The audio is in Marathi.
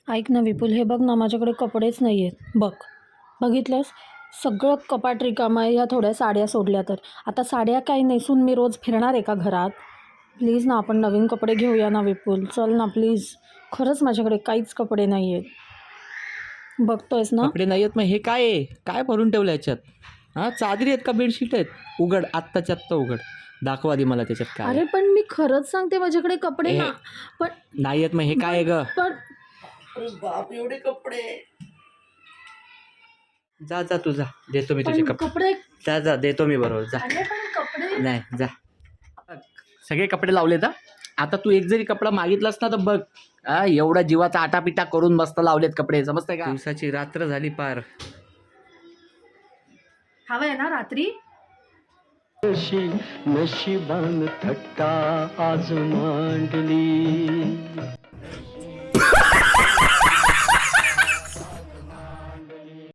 ऐक ना विपुल, हे बघ ना, माझ्याकडे कपडेच नाही आहेत बघ. बघितलंस, सगळं कपाट रिकामं आहे. ह्या थोड्या साड्या सोडल्या तर. आता साड्या काही नेसून मी रोज फिरणार आहे का घरात? प्लीज ना, आपण नवीन कपडे घेऊया ना विपुल, चल ना प्लीज. खरंच माझ्याकडे काहीच कपडे नाही आहेत, बघतोयस ना. कपडे नाही आहेत मग हे काय आहे? काय भरून ठेवलं याच्यात? हां, चादरी आहेत का बेडशीट आहेत? उघड, आत्ताच्या आत्ता उघड, दाखव आधी मला त्याच्यात काय आहे. अरे पण मी खरंच सांगते, माझ्याकडे कपडे ना. पण नाही आहेत मग हे काय आहे ग? पण अरे बाप, एवढे कपडे. जा जा तू जा, देतो मी तुझे पण कपडे. कपडे. जा जा, देतो मी बरोबर, जा. अरे पण कपडे. नाही जा. सगळे कपडे लावलेत. आता तू एक जरी कपडा मागितलास ना तर बघ, एवढा जीवाचा आटापिटा करून मस्त लावलेत कपडे, समजतंय का? दिवसाची रात्र झाली पार. हवं आहे ना रात्री. नशिबान थट्टा आज मांडली.